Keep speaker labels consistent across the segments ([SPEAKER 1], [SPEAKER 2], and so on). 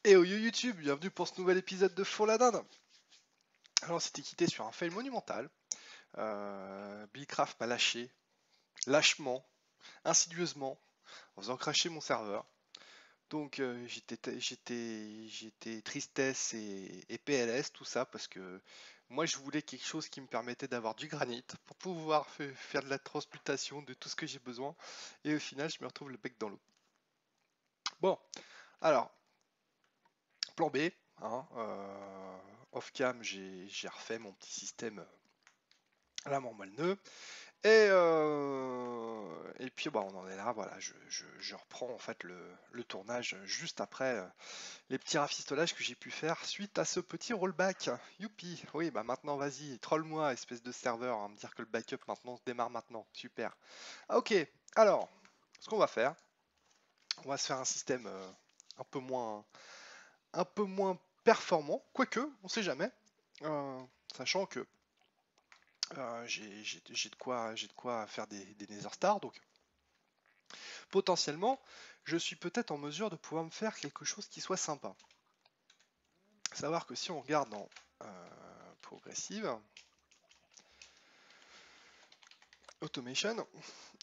[SPEAKER 1] Et au YouTube, bienvenue pour ce nouvel épisode de Faux la Dinde. Alors, on s'était quitté sur un fail monumental. Billcraft m'a lâché, lâchement, insidieusement, en faisant cracher mon serveur. Donc, j'étais tristesse et PLS, tout ça, parce que moi, je voulais quelque chose qui me permettait d'avoir du granit pour pouvoir faire de la transmutation de tout ce que j'ai besoin. Et au final, je me retrouve le bec dans l'eau. Bon, alors, plan B, hein, off-cam, j'ai refait mon petit système à la mort nœud. Et puis bah, on en est là, voilà, je reprends en fait le tournage juste après les petits rafistolages que j'ai pu faire suite à ce petit rollback. Youpi, oui, bah maintenant vas-y, troll-moi, espèce de serveur, hein, me dire que le backup maintenant se démarre maintenant, super. Ah, ok, alors, ce qu'on va faire, on va se faire un système un peu moins performant, quoique, on sait jamais, euh, sachant que j'ai de quoi faire des Nether Stars, donc potentiellement, je suis peut-être en mesure de pouvoir me faire quelque chose qui soit sympa. Savoir que si on regarde dans Progressive, Automation,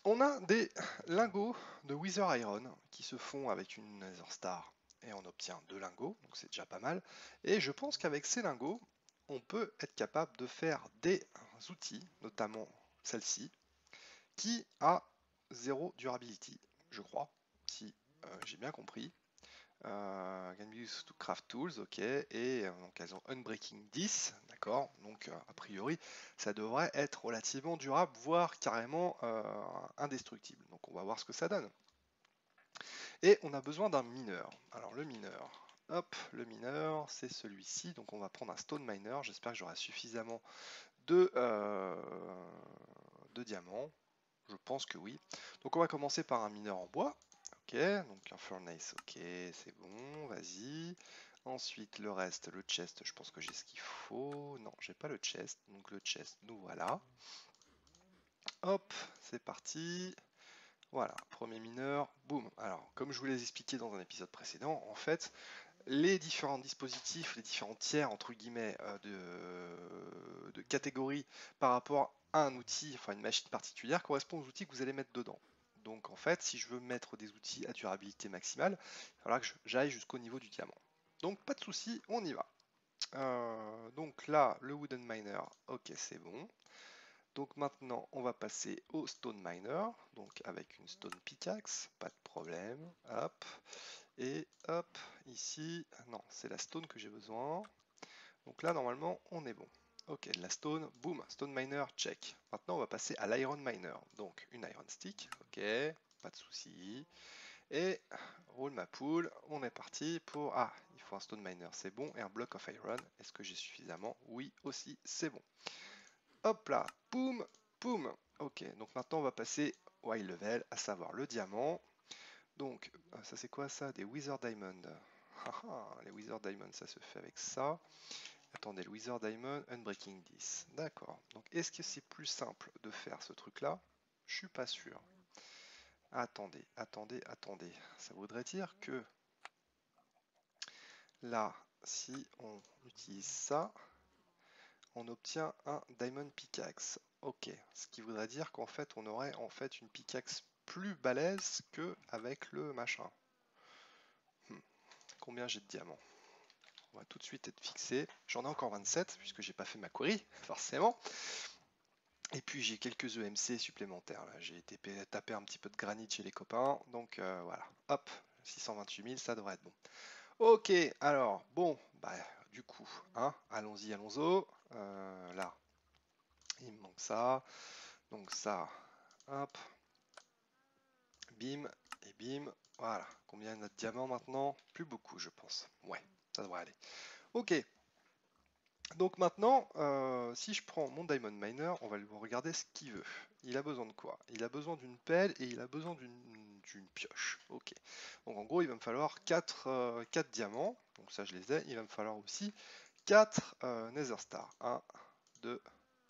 [SPEAKER 1] on a des lingots de Wither Iron qui se font avec une Nether Star et on obtient 2 lingots, donc c'est déjà pas mal. Et je pense qu'avec ces lingots, on peut être capable de faire des outils, notamment celle-ci, qui a 0 durability, je crois, si j'ai bien compris. Can be used to craft tools, ok, et donc elles ont Unbreaking 10, d'accord, donc a priori ça devrait être relativement durable, voire carrément indestructible, donc on va voir ce que ça donne. Et on a besoin d'un mineur, alors le mineur, hop, le mineur c'est celui-ci, donc on va prendre un stone miner, j'espère que j'aurai suffisamment de diamants, je pense que oui. Donc on va commencer par un mineur en bois. Ok, donc un furnace, ok, c'est bon, vas-y. Ensuite, le reste, le chest, je pense que j'ai ce qu'il faut. Non, j'ai pas le chest, donc le chest, nous voilà. Hop, c'est parti. Voilà, premier mineur, boum. Alors, comme je vous l'ai expliqué dans un épisode précédent, en fait, les différents dispositifs, les différents tiers, entre guillemets, de catégorie par rapport à un outil, enfin une machine particulière, correspondent aux outils que vous allez mettre dedans. Donc en fait, si je veux mettre des outils à durabilité maximale, il va falloir que j'aille jusqu'au niveau du diamant. Donc pas de souci, on y va. Donc là, le wooden miner, ok, c'est bon. Donc maintenant, on va passer au stone miner, donc avec une stone pickaxe, pas de problème. Hop, et hop, ici, non, c'est la stone que j'ai besoin. Donc là, normalement, on est bon. Ok, la stone, boom, stone miner, check. Maintenant, on va passer à l'iron miner. Donc, une iron stick, ok, pas de souci. Et roule ma poule, on est parti pour... Ah, il faut un stone miner, c'est bon. Et un block of iron, est-ce que j'ai suffisamment? Oui, aussi, c'est bon. Hop là, boum, boum. Ok, donc maintenant, on va passer au high level, à savoir le diamant. Donc, ça c'est quoi ça? Des Wither Diamond. Les Wither Diamond, ça se fait avec ça. Attendez, le Wither Diamond, Unbreaking 10. D'accord. Donc, est-ce que c'est plus simple de faire ce truc-là? Je suis pas sûr. Attendez, attendez, attendez. Ça voudrait dire que là, si on utilise ça, on obtient un Diamond Pickaxe. Ok. Ce qui voudrait dire qu'en fait, on aurait en fait une pickaxe plus balèze que avec le machin. Combien j'ai de diamants? On va tout de suite être fixé. J'en ai encore 27 puisque j'ai pas fait ma query, forcément. Et puis j'ai quelques EMC supplémentaires. J'ai été taper un petit peu de granit chez les copains. Donc voilà. Hop, 628 000, ça devrait être bon. Ok, alors, bon, bah du coup, hein, allons-y, allons-y. Là, il me manque ça. Donc ça, hop, bim, et bim. Voilà. Combien il y a de diamants maintenant? Plus beaucoup, je pense. Ouais, ça devrait aller. Ok, donc maintenant, si je prends mon Diamond Miner, on va lui regarder ce qu'il veut. Il a besoin de quoi? Il a besoin d'une pelle et il a besoin d'une pioche. Ok. Donc en gros, il va me falloir 4 diamants. Donc ça, je les ai. Il va me falloir aussi 4 Nether Stars. 1, 2,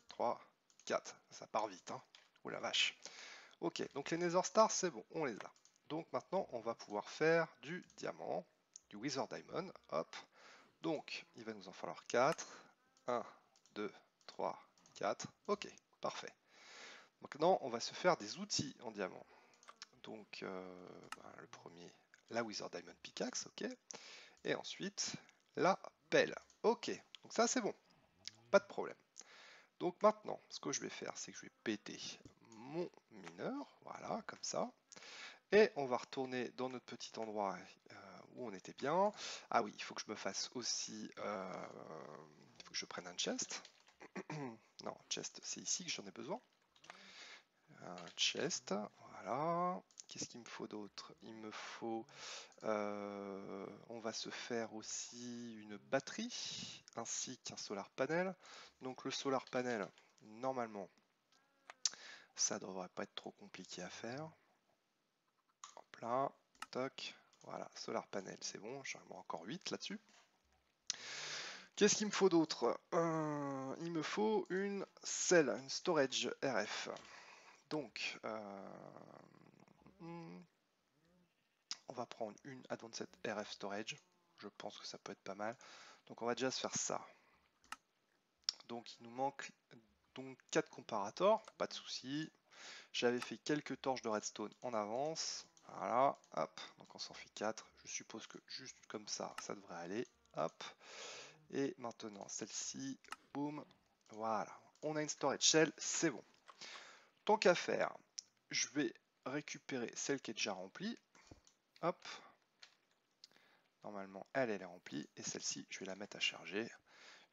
[SPEAKER 1] 3, 4. Ça part vite, hein. Oh la vache. Ok, donc les Nether Stars, c'est bon, on les a. Donc maintenant, on va pouvoir faire du diamant. du Wither Diamond. Hop. Donc, il va nous en falloir 4. 1, 2, 3, 4. Ok, parfait. Maintenant, on va se faire des outils en diamant. Donc, le premier, la Wither Diamond Pickaxe, ok. Et ensuite, la pelle. Ok, donc ça c'est bon, pas de problème. Donc maintenant, ce que je vais faire, c'est que je vais péter mon mineur, voilà, comme ça. Et on va retourner dans notre petit endroit où on était bien. Ah oui, il faut que je me fasse aussi... il faut que je prenne un chest. Non, chest, c'est ici que j'en ai besoin. Un chest, voilà. Qu'est-ce qu'il me faut d'autre? Il me faut... on va se faire aussi une batterie, ainsi qu'un solar panel. Donc le solar panel, normalement, ça devrait pas être trop compliqué à faire. Hop là, toc, voilà, solar panel, c'est bon, j'en ai encore 8 là-dessus. Qu'est-ce qu'il me faut d'autre? Il me faut une cell, une storage RF. Donc, on va prendre une Advanced RF Storage. Je pense que ça peut être pas mal. Donc, on va déjà se faire ça. Donc, il nous manque donc 4 comparators, pas de souci. J'avais fait quelques torches de redstone en avance. Voilà, hop, donc on s'en fait 4. Je suppose que juste comme ça, ça devrait aller. Hop. Et maintenant, celle-ci, boum, voilà. On a une storage shell, c'est bon. Tant qu'à faire, je vais récupérer celle qui est déjà remplie. Hop. Normalement, elle est remplie. Et celle-ci, je vais la mettre à charger.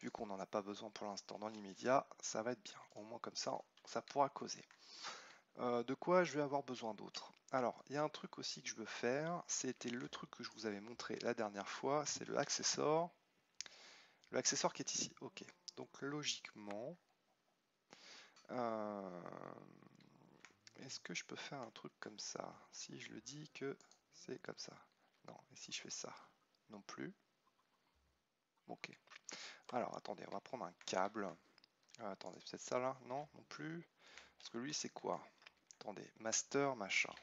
[SPEAKER 1] Vu qu'on n'en a pas besoin pour l'instant dans l'immédiat, ça va être bien. Au moins comme ça pourra causer. De quoi je vais avoir besoin d'autre? Alors, il y a un truc aussi que je veux faire. C'était le truc que je vous avais montré la dernière fois. C'est le accessoire. Le accessoire qui est ici. Ok. Donc, logiquement... est-ce que je peux faire un truc comme ça? Si je le dis que c'est comme ça. Non. Et si je fais ça? Non plus. Ok. Alors, attendez. On va prendre un câble. Attendez, peut-être ça là? Non, non plus. Parce que lui, c'est quoi? Attendez. Master, machin.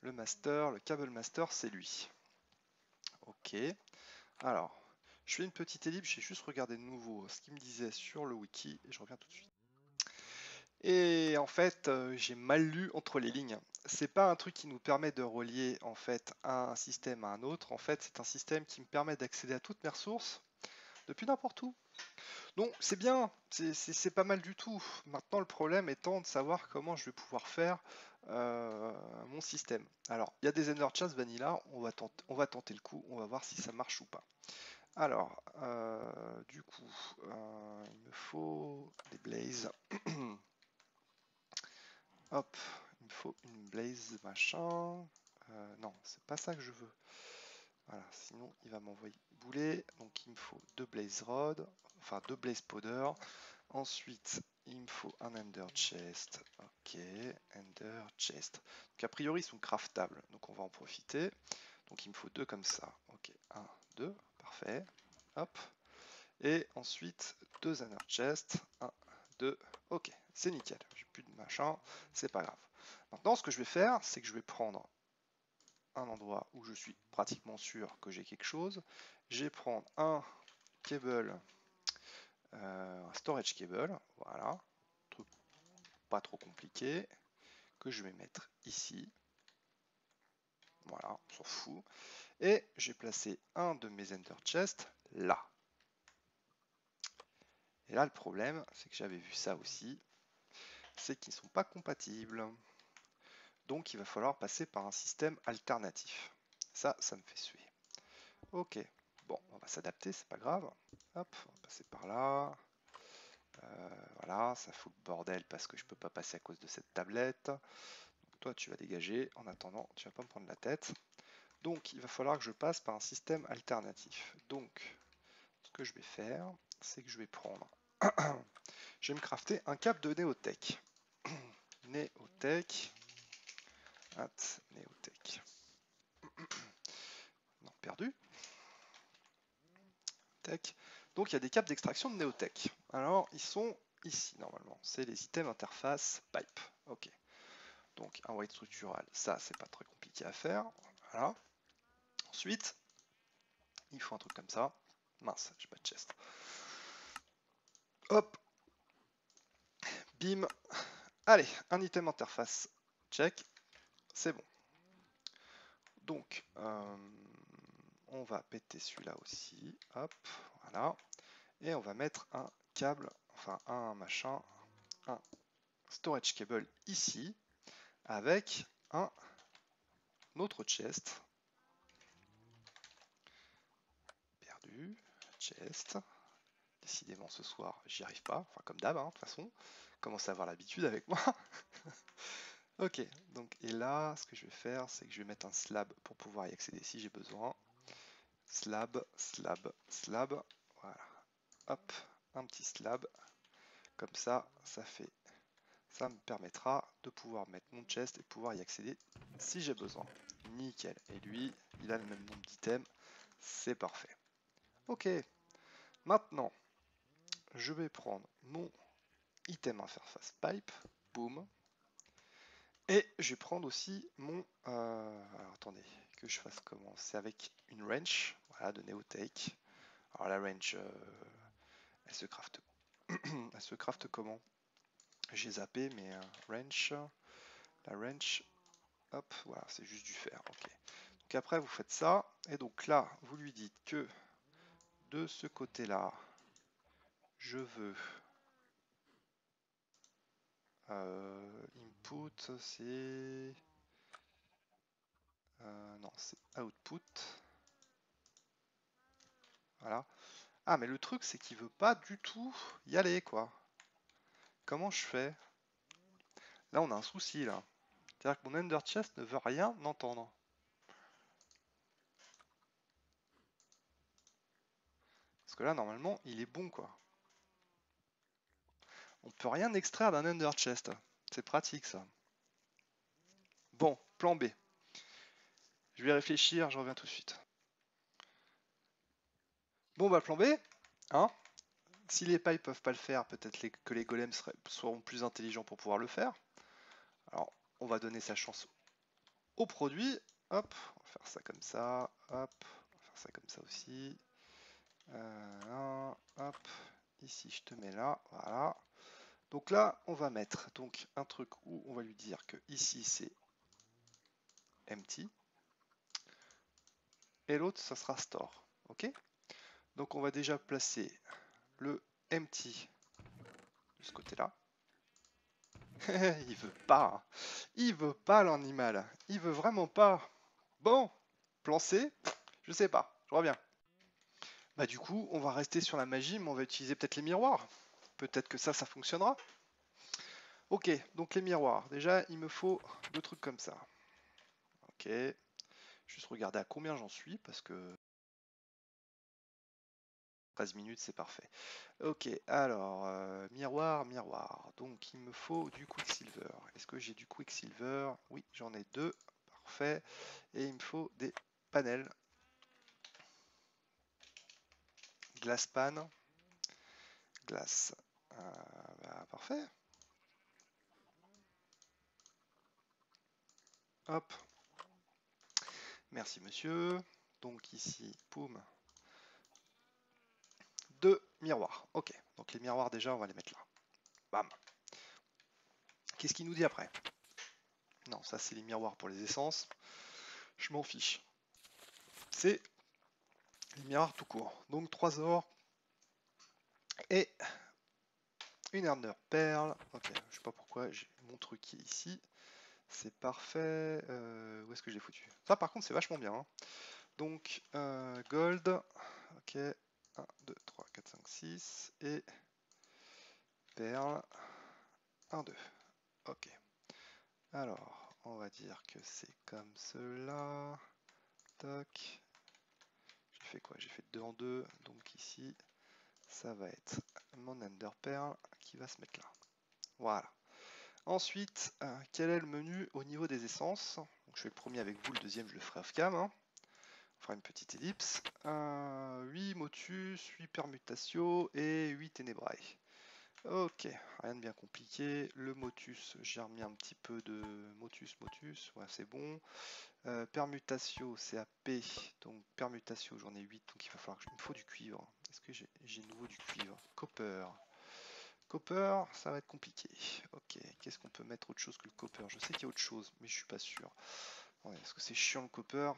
[SPEAKER 1] Le master, le câble master, c'est lui. Ok. Alors, je fais une petite ellipse, j'ai juste regardé de nouveau ce qu'il me disait sur le wiki et je reviens tout de suite. Et en fait, j'ai mal lu entre les lignes. C'est pas un truc qui nous permet de relier en fait un système à un autre. En fait, c'est un système qui me permet d'accéder à toutes mes ressources depuis n'importe où. Donc c'est bien, c'est pas mal du tout. Maintenant, le problème étant de savoir comment je vais pouvoir faire mon système. Alors, il y a des Ender Chest Vanilla, on va tenter le coup, on va voir si ça marche ou pas. Alors, du coup, il me faut des blazes. Hop, il me faut une blaze machin. Non, c'est pas ça que je veux. Voilà, sinon il va m'envoyer bouler. Donc il me faut 2 blaze rods, enfin 2 blaze powder. Ensuite, il me faut un ender chest. Ok, ender chest. Donc a priori ils sont craftables, donc on va en profiter. Donc il me faut 2 comme ça. Ok, 1, 2, parfait. Hop. Et ensuite 2 ender chest. 1, 2, ok, c'est nickel. J'ai plus de machin, c'est pas grave. Maintenant, ce que je vais faire, c'est que je vais prendre un endroit où je suis pratiquement sûr que j'ai quelque chose. Je vais prendre un cable, un storage cable, voilà, truc pas trop compliqué, que je vais mettre ici. Voilà, on s'en fout. Et j'ai placé un de mes ender chests là. Et là, le problème, c'est que j'avais vu ça aussi, c'est qu'ils ne sont pas compatibles. Donc il va falloir passer par un système alternatif. Ça me fait suer. Ok, bon, on va s'adapter, c'est pas grave. Hop, on va passer par là. Voilà, ça fout le bordel parce que je peux pas passer à cause de cette tablette. Donc, toi, tu vas dégager. En attendant, tu vas pas me prendre la tête. Donc, il va falloir que je passe par un système alternatif. Donc, ce que je vais faire, c'est que je vais prendre... je vais me crafter un câble de Neotech. Neotech. Neotech. Non, perdu. Tech. Donc il y a des câbles d'extraction de Neotech. Alors ils sont ici normalement. C'est les items interface pipe. Ok. Donc un white structural, ça c'est pas très compliqué à faire. Voilà. Ensuite, il faut un truc comme ça. Mince, j'ai pas de chest. Hop, bim. Allez, un item interface. Check, c'est bon. Donc, on va péter celui-là aussi. Hop, voilà. Et on va mettre un câble, enfin un machin, un storage cable ici, avec un autre chest. Perdu, chest. Décidément ce soir, j'y arrive pas, enfin comme d'hab, hein, de toute façon. Commence à avoir l'habitude avec moi. Ok, donc et là, ce que je vais faire, c'est que je vais mettre un slab pour pouvoir y accéder si j'ai besoin. Slab, slab, slab. Voilà. Hop, un petit slab. Comme ça me permettra de pouvoir mettre mon chest et pouvoir y accéder si j'ai besoin. Nickel. Et lui, il a le même nombre d'items. C'est parfait. Ok. Maintenant, je vais prendre mon item interface pipe. Boom. Et je vais prendre aussi mon... alors attendez, que je fasse comment? C'est avec une wrench, voilà, de Neotech. Alors la wrench, elle se craft. Elle se craft comment? J'ai zappé, mais wrench, la wrench, hop, voilà, c'est juste du fer, ok. Donc après, vous faites ça, et donc là, vous lui dites que de ce côté-là, je veux input, c'est... non, c'est output. Voilà. Ah, mais le truc, c'est qu'il veut pas du tout y aller, quoi. Comment je fais? Là, on a un souci, là. C'est-à-dire que mon Ender Chest ne veut rien entendre. Parce que là, normalement, il est bon, quoi. On peut rien extraire d'un Ender Chest. C'est pratique, ça. Bon, plan B. Je vais réfléchir, je reviens tout de suite. Bon, bah, plan B, hein. Si les pipes peuvent pas le faire, peut-être que les golems seront plus intelligents pour pouvoir le faire. Alors, on va donner sa chance au produit. Hop, on va faire ça comme ça. Hop, on va faire ça comme ça aussi. Hop, ici je te mets là, voilà. Donc là, on va mettre donc un truc où on va lui dire que ici c'est empty et l'autre ça sera store. Ok. Donc on va déjà placer le empty de ce côté-là. Il veut pas, hein. Il veut pas l'animal, il veut vraiment pas. Bon, plan C, je sais pas, je reviens. Bah du coup, on va rester sur la magie, mais on va utiliser peut-être les miroirs. Peut-être que ça fonctionnera. Ok, donc les miroirs. Déjà, il me faut deux trucs comme ça. Ok, juste regarder à combien j'en suis, parce que 13 minutes, c'est parfait. Ok, alors, miroir, miroir. Donc, il me faut du Quicksilver. Est-ce que j'ai du Quicksilver? Oui, j'en ai deux. Parfait. Et il me faut des panels. Glass pan. Glace. Bah, parfait. Hop. Merci, monsieur. Donc, ici, poum. Deux miroirs. Ok, donc les miroirs, déjà, on va les mettre là. Bam. Qu'est-ce qu'il nous dit après? Non, ça, c'est les miroirs pour les essences. Je m'en fiche. C'est les miroirs tout court. Donc 3 ors et une Ender Pearl. Ok, je sais pas pourquoi j'ai mon truc qui est ici. C'est parfait. Où est-ce que je l'ai foutu? Ça par contre c'est vachement bien, hein. Donc gold. Ok. 1, 2, 3, 4, 5, 6. Et perle. 1, 2. Ok. Alors, on va dire que c'est comme cela. Toc. J'ai fait quoi? J'ai fait 2 en 2. Donc ici, ça va être mon Ender Pearl qui va se mettre là. Voilà. Ensuite, quel est le menu au niveau des essences? Donc, je fais le premier avec vous, le deuxième je le ferai off cam, hein. On fera une petite ellipse. 8 motus, 8 permutatio et 8 ténébrae. Ok, rien de bien compliqué. Le motus, j'ai remis un petit peu de motus, ouais c'est bon. Permutatio, c'est à P. Donc permutatio, j'en ai 8, donc il va falloir que il me faut du cuivre. Est-ce que j'ai nouveau du cuivre? Copper. Copper, ça va être compliqué. Ok, qu'est-ce qu'on peut mettre autre chose que le copper? Je sais qu'il y a autre chose, mais je suis pas sûr. Ouais, parce que c'est chiant le copper.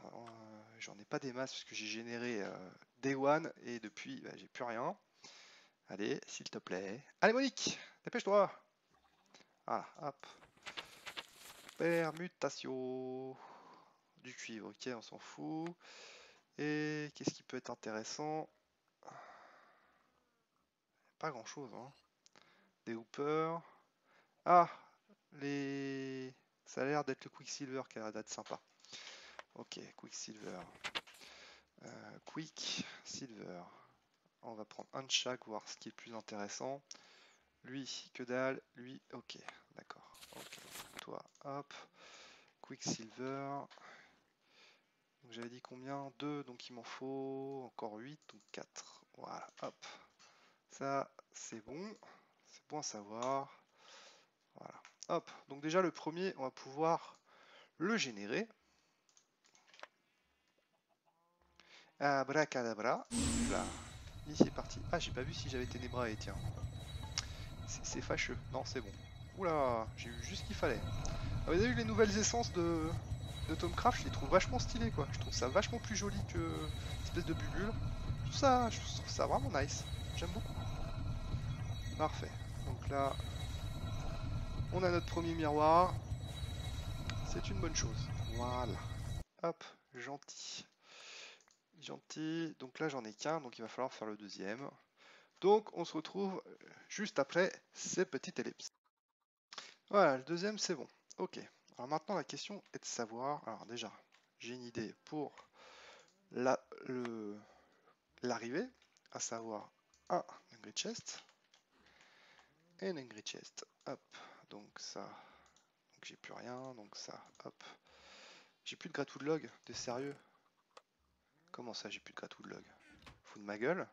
[SPEAKER 1] J'en ai pas des masses parce que j'ai généré Day One et depuis bah, j'ai plus rien. Allez, s'il te plaît. Allez Monique, dépêche-toi. Voilà, hop. Permutation. Du cuivre, ok, on s'en fout. Et qu'est-ce qui peut être intéressant? Pas grand-chose, hein. Des hoopers. Ah, les... Ça a l'air d'être le Quicksilver qui a l'air d'être sympa. Ok, Quicksilver. Quicksilver. On va prendre un de chaque, voir ce qui est le plus intéressant. Lui, que dalle. Lui, ok, d'accord. Ok, toi, hop. Quicksilver. Donc j'avais dit combien? 2, donc il m'en faut encore 8, donc 4. Voilà, hop. Ça, c'est bon. C'est bon à savoir. Voilà. Hop. Donc déjà, le premier, on va pouvoir le générer. Abracadabra. Là. Et c'est parti. Ah, j'ai pas vu si j'avais Ténébrae, tiens. C'est fâcheux. Non, c'est bon. Oula, j'ai eu juste ce qu'il fallait. Ah, vous avez vu les nouvelles essences de Tomcraft, je les trouve vachement stylées, quoi. Je trouve ça vachement plus joli que espèce de bubule. Je trouve ça vraiment nice. J'aime beaucoup. Parfait. Donc là, on a notre premier miroir. C'est une bonne chose. Voilà. Hop, gentil. Gentil. Donc là, j'en ai qu'un, donc il va falloir faire le deuxième. Donc, on se retrouve juste après ces petites ellipses. Voilà, le deuxième, c'est bon. Ok. Alors maintenant, la question est de savoir... Alors déjà, j'ai une idée pour l'arrivée, à savoir un Angry Chest et un Angry Chest. Hop, donc ça... Donc j'ai plus rien, donc ça, hop. J'ai plus de gratou de log, de sérieux? Comment ça, j'ai plus de gratou de log? Fous de ma gueule?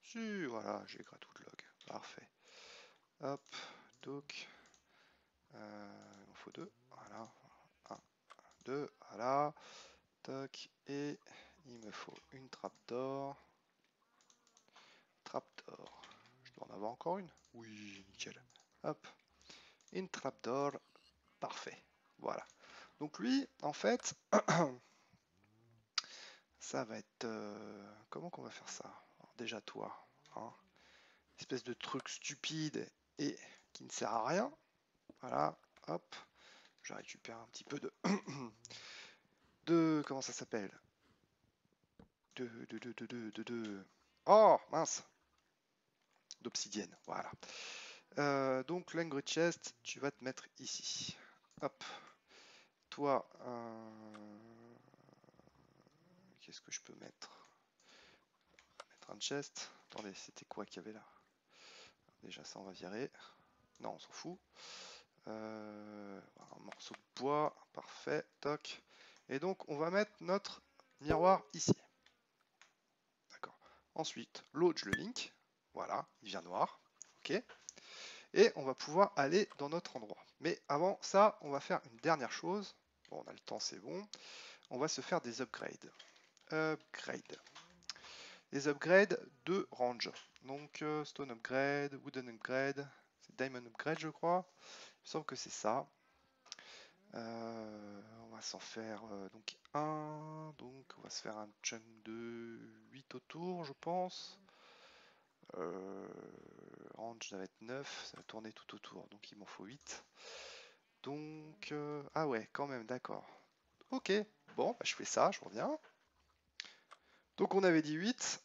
[SPEAKER 1] Si, voilà, j'ai gratou de log. Parfait. Hop, donc... il m'en faut 2, voilà. 1, 2, voilà. Toc, et il me faut une trappe d'or. Trappe d'or. Je dois en avoir encore une? Oui, nickel. Hop, une trappe d'or. Parfait. Voilà. Donc lui, en fait, ça va être... comment qu'on va faire ça? Alors déjà toi, hein, espèce de truc stupide et qui ne sert à rien. Voilà, hop. Je récupère un petit peu de... de... Comment ça s'appelle? Oh, mince! D'obsidienne, voilà. Donc, l'Angry Chest, tu vas te mettre ici. Hop. Toi, qu'est-ce que je peux mettre? Mettre un chest. Attendez, c'était quoi qu'il y avait là? Déjà, ça, on va virer. Non, on s'en fout. Un morceau de bois, parfait, toc. Et donc, on va mettre notre miroir ici. D'accord. Ensuite, l'autre, je le link. Voilà, il vient noir. Ok. Et on va pouvoir aller dans notre endroit. Mais avant ça, on va faire une dernière chose. Bon, on a le temps, c'est bon. On va se faire des upgrades. Upgrade. Les upgrades de range. Donc, stone upgrade, wooden upgrade, c'est diamond upgrade, je crois. Il me semble que c'est ça. On va s'en faire donc un. Donc, on va se faire un chunk de 8 autour, je pense. Range, ça va être 9, ça va tourner tout autour, donc il m'en faut 8. Donc, ah ouais, quand même, d'accord. Ok, bon, bah, je fais ça, je reviens. Donc on avait dit 8,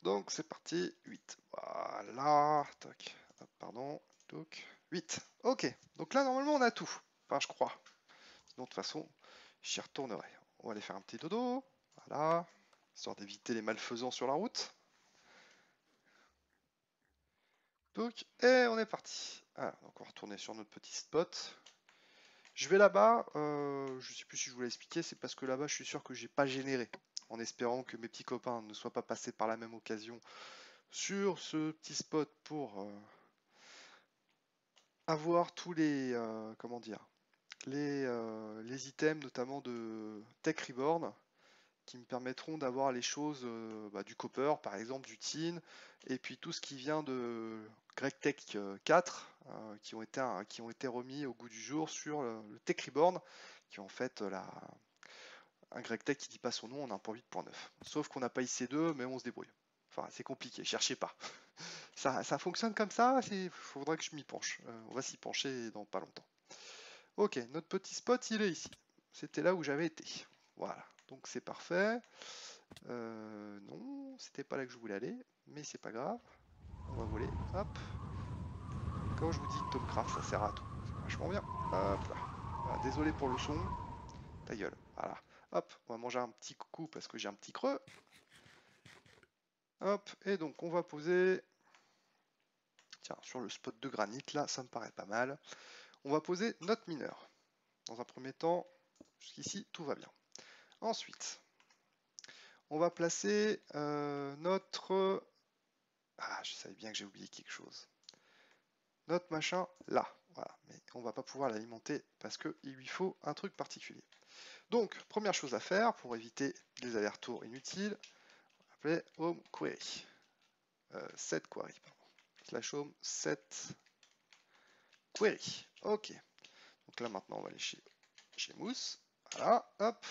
[SPEAKER 1] donc c'est parti, 8. Voilà, tac, hop, pardon, donc 8. Ok, donc là normalement on a tout, enfin je crois. Sinon de toute façon, j'y retournerai. On va aller faire un petit dodo, voilà, histoire d'éviter les malfaisants sur la route. Donc, et on est parti. Ah, donc on va retourner sur notre petit spot. Je vais là-bas, je sais plus si je vous l'ai expliqué, c'est parce que là-bas je suis sûr que j'ai pas généré, en espérant que mes petits copains ne soient pas passés par la même occasion sur ce petit spot pour avoir tous les, comment dire, les items notamment de Tech Reborn qui me permettront d'avoir les choses du copper par exemple, du tin, et puis tout ce qui vient de GregTech 4 qui ont été remis au goût du jour sur le Tech Reborn, qui est en fait un GregTech qui dit pas son nom en 1.8.9. Sauf qu'on n'a pas IC2, mais on se débrouille. Enfin, c'est compliqué, cherchez pas. Ça fonctionne comme ça, il faudra que je m'y penche. On va s'y pencher dans pas longtemps. Ok, notre petit spot, il est ici. C'était là où j'avais été. Voilà, donc c'est parfait. Non, c'était pas là que je voulais aller, mais c'est pas grave. On va voler, hop. Quand je vous dis Tomcraft, ça sert à tout. C'est vachement bien. Hop là. Voilà, désolé pour le son. Ta gueule. Voilà. Hop, on va manger un petit coucou parce que j'ai un petit creux. Hop, et donc on va poser... Tiens, sur le spot de granit, là, ça me paraît pas mal. On va poser notre mineur. Dans un premier temps, jusqu'ici, tout va bien. Ensuite, on va placer notre... Ah, je savais bien que j'ai oublié quelque chose. Notre machin là, voilà. Mais on va pas pouvoir l'alimenter parce qu'il lui faut un truc particulier. Donc, première chose à faire pour éviter les allers-retours inutiles, on va appeler home query. Set query, pardon. Slash home set query. Ok. Donc là maintenant on va aller chez Mousse. Voilà, hop.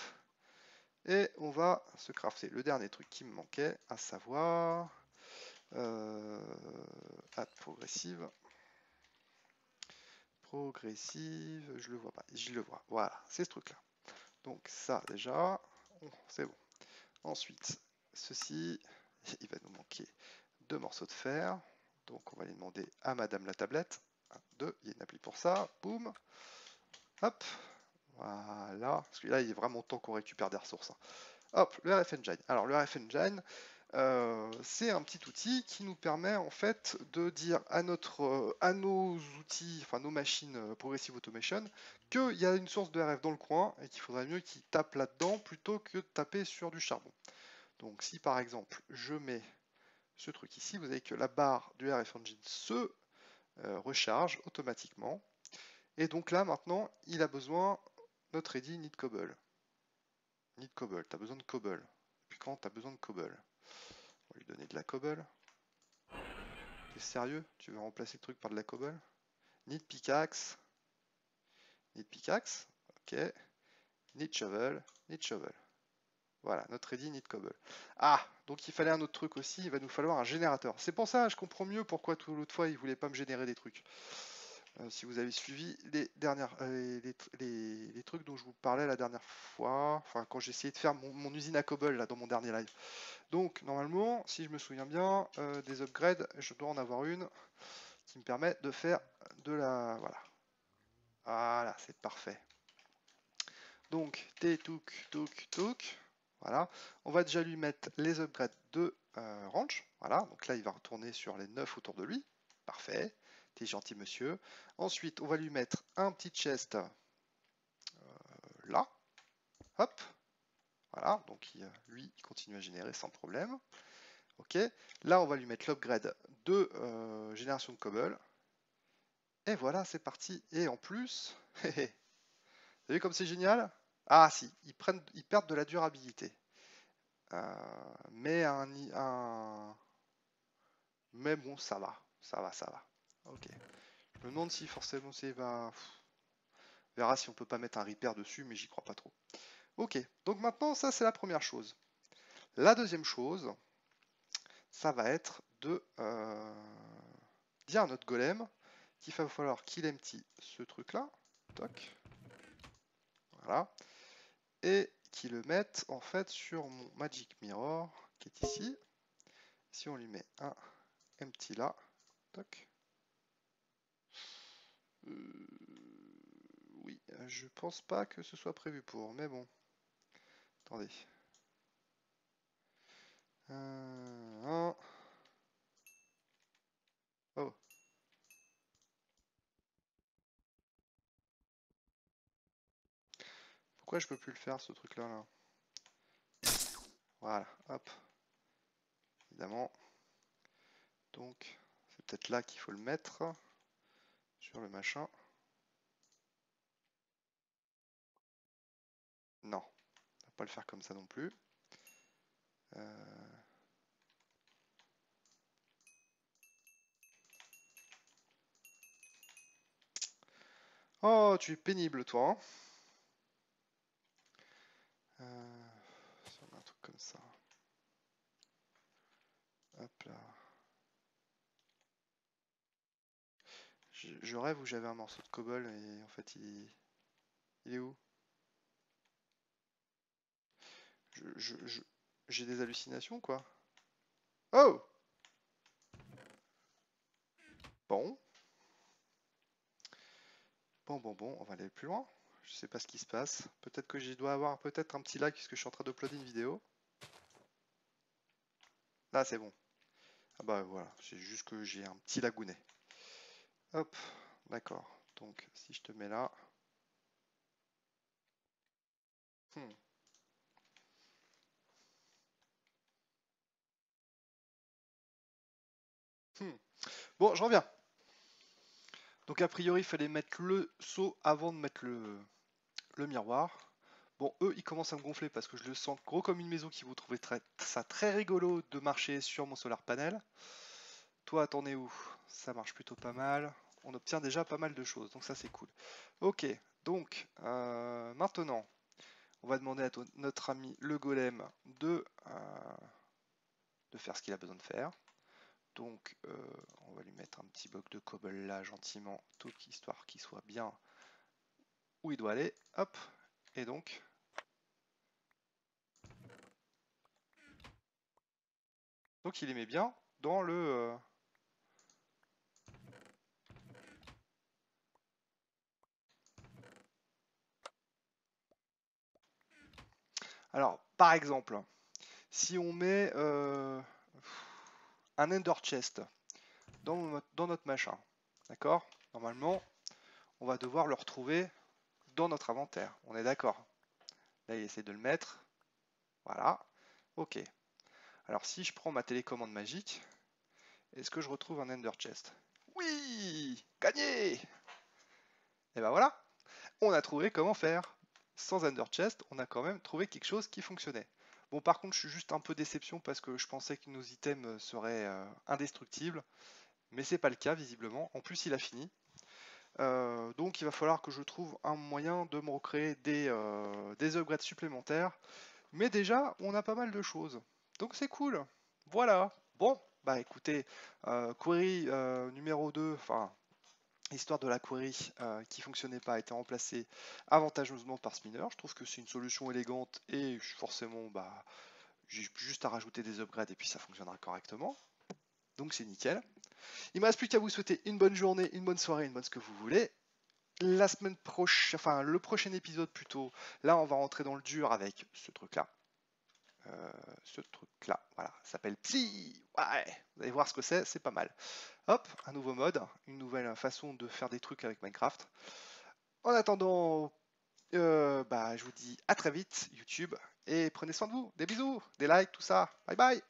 [SPEAKER 1] Et on va se crafter le dernier truc qui me manquait, à savoir add progressive. Progressive, je le vois pas, je le vois. Voilà, c'est ce truc là. Donc ça déjà, c'est bon. Ensuite, ceci, il va nous manquer 2 morceaux de fer. Donc on va les demander à Madame la tablette. 1, 2, il y a une appli pour ça. Boum. Hop. Voilà. Parce que là, il est vraiment temps qu'on récupère des ressources. Hop, le RF Engine. Alors le RF Engine, c'est un petit outil qui nous permet en fait de dire à nos outils, enfin nos machines Progressive Automation, qu'il y a une source de RF dans le coin et qu'il faudrait mieux qu'ils tapent là-dedans plutôt que de taper sur du charbon. Donc si par exemple je mets ce truc ici, vous avez que la barre du RF Engine se recharge automatiquement. Et donc là maintenant, il a besoin, notre ready need cobble. Need cobble, tu as besoin de cobble. Puis quand tu as besoin de cobble, on va lui donner de la cobble. T'es sérieux? Tu veux remplacer le truc par de la cobble? Need pickaxe. Need pickaxe. Ok. Need shovel. Need shovel. Voilà, notre ready need cobble. Ah, donc il fallait un autre truc aussi, il va nous falloir un générateur. C'est pour ça, je comprends mieux pourquoi tout l'autre fois il voulait pas me générer des trucs. Si vous avez suivi les dernières, les trucs dont je vous parlais la dernière fois, enfin quand j'ai essayé de faire mon usine à cobble là dans mon dernier live. Donc normalement, si je me souviens bien, des upgrades, je dois en avoir une qui me permet de faire de la... Voilà. Voilà, c'est parfait. Donc, T, touk, touk, touk. Voilà. On va déjà lui mettre les upgrades de range. Voilà. Donc là, il va retourner sur les 9 autour de lui. Parfait. T'es gentil, monsieur. Ensuite, on va lui mettre un petit chest là. Hop. Voilà. Donc, lui, il continue à générer sans problème. Ok. Là, on va lui mettre l'upgrade de génération de cobble. Et voilà, c'est parti. Et en plus, vous avez vu comme c'est génial? Ah si, ils perdent de la durabilité. Mais mais bon, ça va, ça va, ça va. Ok. Je me demande si forcément c'est va. On verra si on peut pas mettre un repair dessus, mais j'y crois pas trop. Ok. Donc maintenant, ça c'est la première chose. La deuxième chose, ça va être de dire à notre golem qu'il va falloir qu'il empty ce truc-là. Toc. Voilà. Et qu'il le mette en fait sur mon Magic Mirror qui est ici. Si on lui met un empty là, toc. Oui, je pense pas que ce soit prévu pour, mais bon. Attendez. Oh. Pourquoi je peux plus le faire ce truc là, là? Voilà, hop. Évidemment. Donc, c'est peut-être là qu'il faut le mettre. Sur le machin. Non, on va pas le faire comme ça non plus. Oh, tu es pénible, toi. Si on a un truc comme ça. Hop là. Je rêve où j'avais un morceau de cobble et en fait il est où? J'ai des hallucinations quoi. Oh! Bon. Bon, on va aller plus loin. Je sais pas ce qui se passe. Peut-être que je dois avoir peut-être un petit lag puisque je suis en train d'uploader une vidéo. Là c'est bon. Ah bah voilà, c'est juste que j'ai un petit lagounet. Hop, d'accord. Donc si je te mets là. Hmm. Hmm. Bon, je reviens. Donc a priori, il fallait mettre le seau avant de mettre le miroir. Bon, eux, ils commencent à me gonfler parce que je le sens gros comme une maison qui vous trouvez ça très rigolo de marcher sur mon solar panel. Toi, t'en es où? Ça marche plutôt pas mal. On obtient déjà pas mal de choses, donc ça c'est cool. Ok, donc maintenant, on va demander à notre ami le golem de faire ce qu'il a besoin de faire. Donc, on va lui mettre un petit bloc de cobble là, gentiment, tout histoire qu'il soit bien où il doit aller. Hop, et donc, il aimait bien dans le... Alors, par exemple, si on met un Ender Chest dans notre machin, d'accord? Normalement, on va devoir le retrouver dans notre inventaire. On est d'accord? Là, il essaie de le mettre. Voilà. Ok. Alors, si je prends ma télécommande magique, est-ce que je retrouve un Ender Chest? Oui! Gagné! Et ben voilà, on a trouvé comment faire. Sans Ender Chest, on a quand même trouvé quelque chose qui fonctionnait. Bon, par contre, je suis juste un peu déception parce que je pensais que nos items seraient indestructibles, mais c'est pas le cas visiblement. En plus, il a fini. Donc, il va falloir que je trouve un moyen de me recréer des upgrades supplémentaires. Mais déjà, on a pas mal de choses. Donc, c'est cool. Voilà. Bon, bah écoutez, query numéro 2, enfin, l'histoire de la query qui fonctionnait pas a été remplacée avantageusement par Spinner. Je trouve que c'est une solution élégante et forcément, bah, j'ai juste à rajouter des upgrades et puis ça fonctionnera correctement. Donc c'est nickel. Il me reste plus qu'à vous souhaiter une bonne journée, une bonne soirée, une bonne ce que vous voulez. La semaine prochaine, enfin le prochain épisode plutôt, là on va rentrer dans le dur avec ce truc-là. Voilà, ça s'appelle Psy. Ouais, vous allez voir ce que c'est pas mal. Hop, un nouveau mode, une nouvelle façon de faire des trucs avec Minecraft. En attendant, bah, je vous dis à très vite, YouTube, et prenez soin de vous. Des bisous, des likes, tout ça. Bye bye.